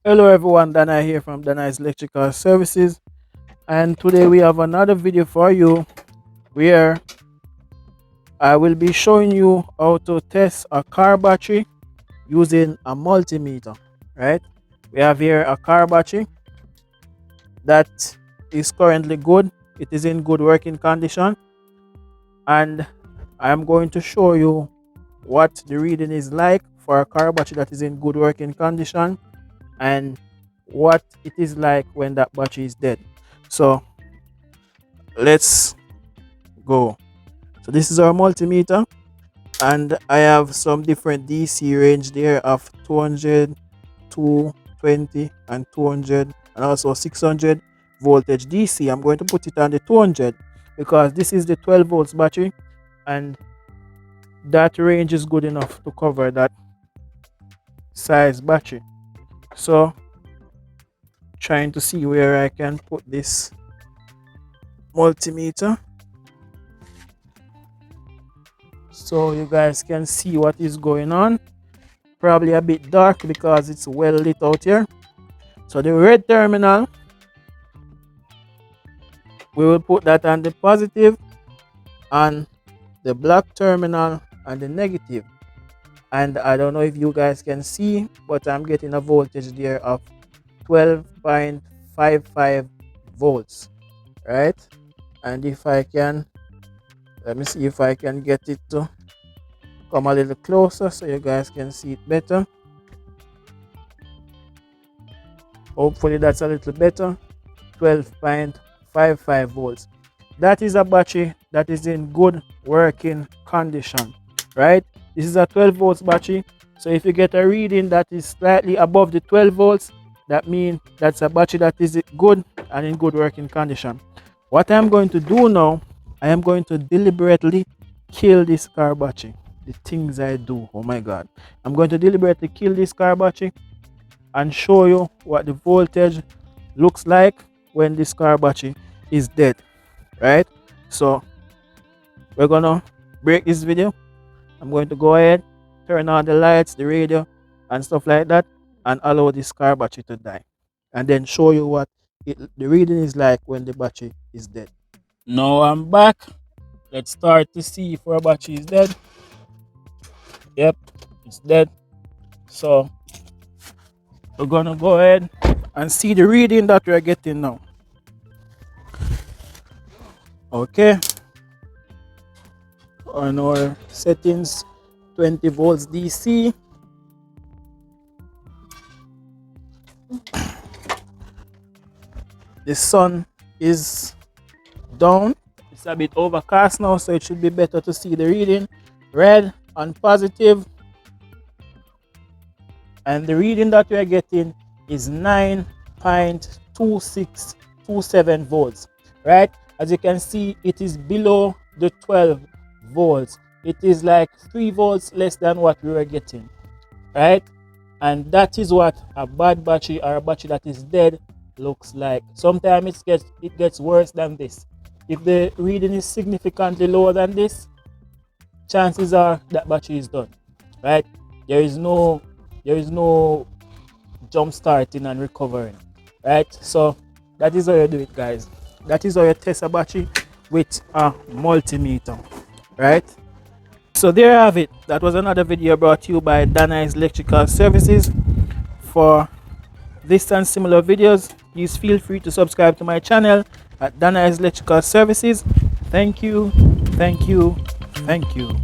Hello everyone, Dana here from Dana's Electrical Services, and today we have another video for you where I will be showing you how to test a car battery using a multimeter. Right, we have here a car battery that is currently good. It is in good working condition, and I am going to show you what the reading is like for a car battery that is in good working condition and what it is like when that battery is dead. So let's go. So this is our multimeter, and I have some different DC range there of 200, 220 and 200 and also 600 voltage DC. I'm going to put it on the 200 because this is the 12 volts battery and that range is good enough to cover that size battery. So trying to see where I can put this multimeter so you guys can see what is going on. Probably a bit dark because it's well lit out here. So the red terminal, we will put that on the positive, and the black terminal and the negative. And I don't know if you guys can see, but I'm getting a voltage there of 12.55 volts, right? And if I can, let me see if I can get it to come a little closer so you guys can see it better. Hopefully that's a little better. 12.55 volts. That is a battery that is in good working condition, right? This is a 12 volts battery, so if you get a reading that is slightly above the 12 volts, that means that's a battery that is good and in good working condition. What I'm going to do now, I am going to deliberately kill this car battery. The things I do, oh my god. I'm going to deliberately kill this car battery and show you what the voltage looks like when this car battery is dead, right? So we're gonna break this video. I'm going to go ahead, turn on the lights, the radio and stuff like that, and allow this car battery to die, and then show you what the reading is like when the battery is dead. Now I'm back. Let's start to see if our battery is dead. Yep, it's dead. So we're gonna go ahead and see the reading that we're getting now. Okay, on our settings, 20 volts DC. The sun is down. It's a bit overcast now, so it should be better to see the reading. Red and positive, and the reading that we are getting is 9.2627 volts, right? As you can see, it is below the 12 volts. It is like 3 volts less than what we were getting, right? And that is what a bad battery or a battery that is dead looks like. Sometimes it gets worse than this. If the reading is significantly lower than this, chances are that battery is done, right? There is no jump starting and recovering, right? So that is how you do it, guys. That is how you test a battery with a multimeter, right? So there you have it. That was another video brought to you by Dana's Electrical Services. For this and similar videos, please feel free to subscribe to my channel at Dana's Electrical Services. Thank you, thank you, thank you.